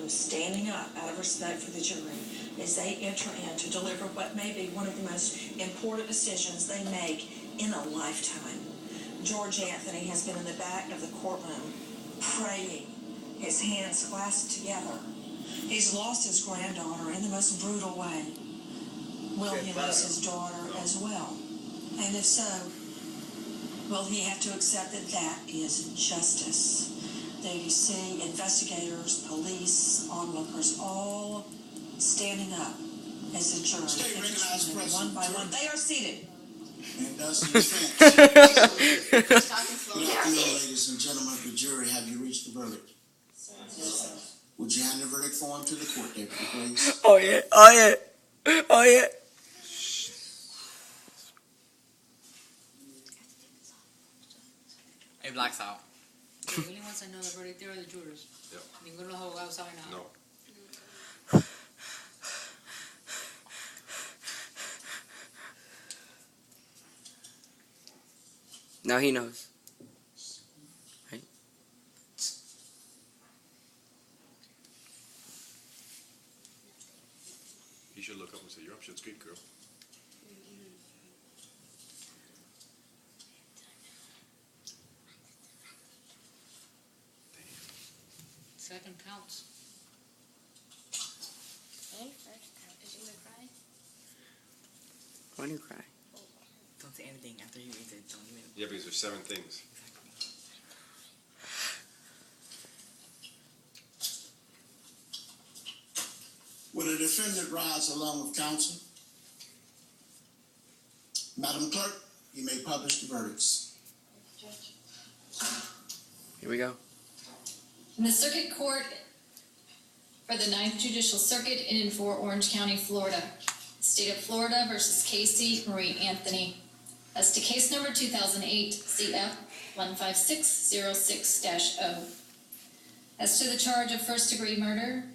those standing up out of respect for the jury as they enter in to deliver what may be one of the most important decisions they make in a lifetime. George Anthony has been in the back of the courtroom praying, his hands clasped together. He's lost his granddaughter in the most brutal way. Will he lose his daughter as well? And if so, will he have to accept that that is justice? There you see investigators, police, onlookers, all standing up as the jury enters one by one. They are seated. And thus in effect. Good afternoon, ladies and gentlemen of the jury. Have you reached the verdict? Would you hand the verdict form to the court, deputy, please? Oh yeah, oh yeah, oh yeah. It blacks out. The only ones that know the verdict there are the jurors. Yep. Ninguno de los abogados sabe nada. No. Now he knows. Right? He should look up and say, "You're up shit's creek, girl." Second counts. And first count. Is you gonna cry? Why do you cry? Don't say anything after he reads it. Don't even. Yeah, because there's 7 things. Will the defendant rise along with counsel? Madam Clerk, you may publish the verdicts. Here we go. In the Circuit Court for the 9th Judicial Circuit in and for Orange County, Florida. State of Florida versus Casey Marie Anthony. As to case number 2008 CF 15606-0. As to the charge of first-degree murder,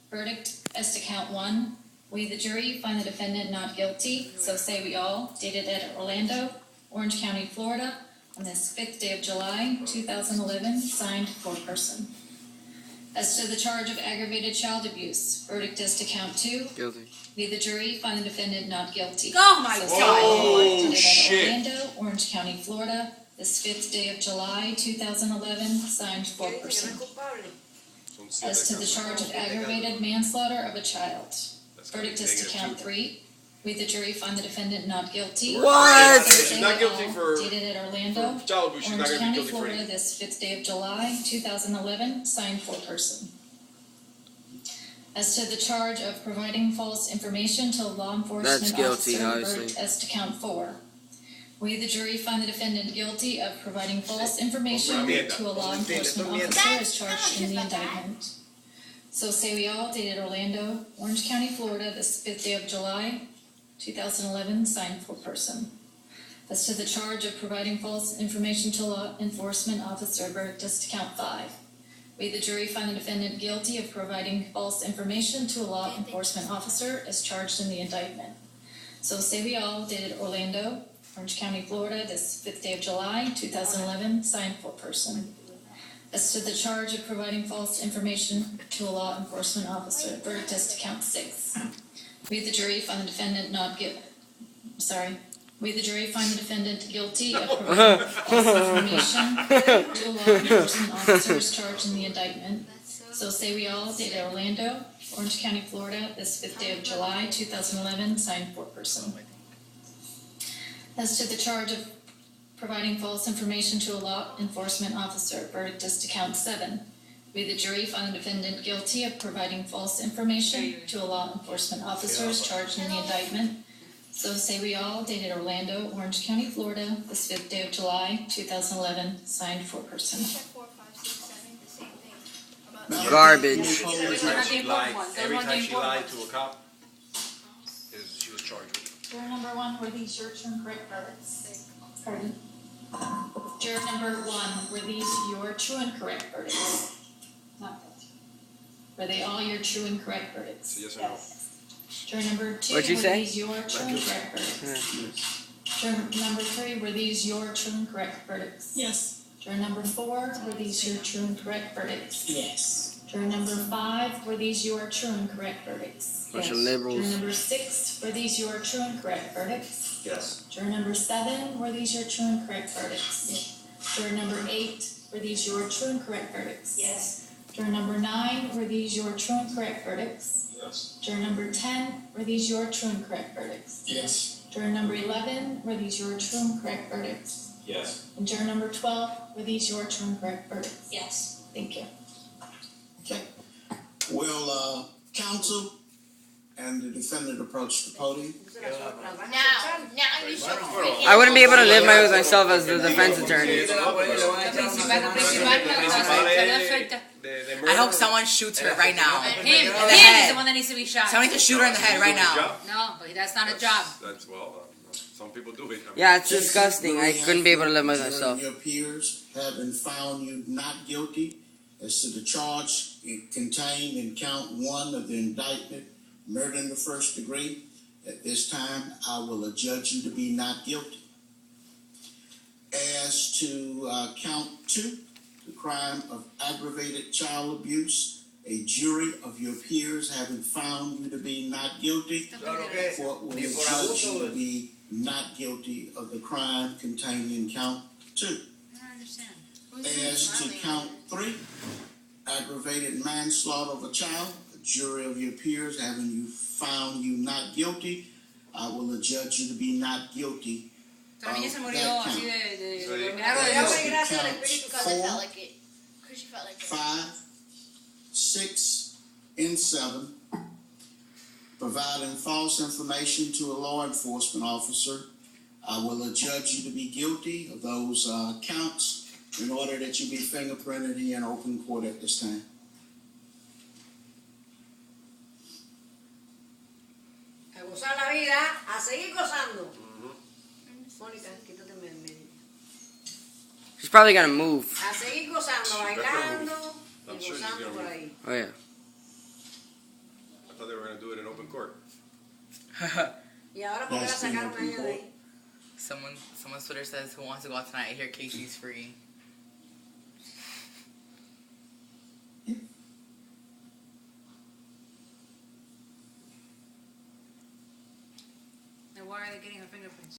verdict as to count 1. We, the jury, find the defendant not guilty, so say we all, dated at Orlando, Orange County, Florida, on this 5th day of July, 2011, signed for person. As to the charge of aggravated child abuse, verdict as to count 2. Guilty. We, the jury, find the defendant not guilty. Oh my So God. say Oh, dated at shit. Orlando, Orange County, Florida, this 5th day of July, 2011, signed for person. As to the charge of aggravated manslaughter of a child, verdict is to count 3. We, the jury, find the defendant not guilty. What? She's not guilty for Dated at Orlando, child abuse. She's not Orange going to be County, guilty for Florida, anything. this 5th day of July, 2011, signed for person. As to the charge of providing false information to a law enforcement That's guilty, officer, obviously. verdict as to count 4. We, the jury, find the defendant guilty of providing false information to a law enforcement officer as charged in the indictment. So say we all, dated Orlando, Orange County, Florida, this 5th day of July, 2011, signed for person. As to the charge of providing false information to a law enforcement officer, verdict is to count 5. We, the jury, find the defendant guilty of providing false information to a law enforcement officer as charged in the indictment. So say we all, dated Orlando, Orange County, Florida, this 5th day of July, 2011, signed for person. As to the charge of providing false information to a law enforcement officer, verdict is to count 6. We, the jury, find the defendant We, the jury, find the defendant guilty of providing false information to a law enforcement officer as charged in the indictment. So say we all, dated Orlando, Orange County, Florida, this 5th day of July, 2011, signed for person. As to the charge of providing false information to a law enforcement officer, verdict is to count 7. We, the jury, find the defendant guilty of providing false information to a law enforcement officer as charged in the indictment. So say we all, dated Orlando, Orange County, Florida, this 5th day of July, 2011, signed for person. Check 4, 5, 6, 7, the same thing. About Garbage. Every time she lied to a cop, she was charged with it. Juror number 1, were these your true and correct verdicts? Pardon? Juror number 1, were these your true and correct verdicts? Not guilty. Were they all your true and correct verdicts? So yes or no? Juror number 2, What'd you were say? these your true and correct verdicts? Juror number 3, were these your true and correct verdicts? Yes. Juror number 4, were these your true and correct verdicts? Yes. Juror number 5, were these your true and correct verdicts? Bunch of Juror liberals. number 6, were these your true and correct verdicts? Yes. Juror number 7, were these your true and correct verdicts? Juror number 8, were these your true and correct verdicts? Yes. Juror number 9, were these your true and correct verdicts? Yes. Juror number 10, were these your true and correct verdicts? Yes. Juror number 11, were these your true and correct verdicts? Yes. And juror number 12, were these your true and correct verdicts? Yes. Thank you. Okay. Will, counsel and the defendant approach the podium? Now you should. I wouldn't be able to live my with myself as the defense attorney. I hope someone shoots her right now. Him the is head. the one that needs to be shot. Someone needs to shoot her in the head right now. No, but that's not a job. That's, well, some people do it. I mean, Yeah, it's disgusting. I couldn't be able to live with myself. Your peers having found you not guilty as to the charge contained in count 1 of the indictment, murder in the first degree. At this time, I will adjudge you to be not guilty. As to count 2, the crime of aggravated child abuse, a jury of your peers having found you to be not guilty, court will adjudge you to be not guilty of the crime contained in count 2. I don't understand. As to count 3, aggravated manslaughter of a child, a jury of your peers having you found you not guilty, I will adjudge you to be not guilty. La niña se murió That así count. de milagro de Dios. Gracias al Espíritu because it felt like it. Because she felt like it. 5, 6, and 7, providing false information to a law enforcement officer, I will adjudge you to be guilty of those counts in order that you be fingerprinted in open court at this time. A gozar la vida, a seguir gozando. Mónica, quítate en medio. She's probably gonna move. A seguir gozando, bailando y I'm sure she's gozando gonna por move. ahí. Oh yeah. I thought they were going to do it in open court. Y ahora, ¿por qué la That's the sacaron a open ella de ahí? Someone's Twitter says, "Who wants to go out tonight? I hear Casey's free." Then why are they getting her fingerprints?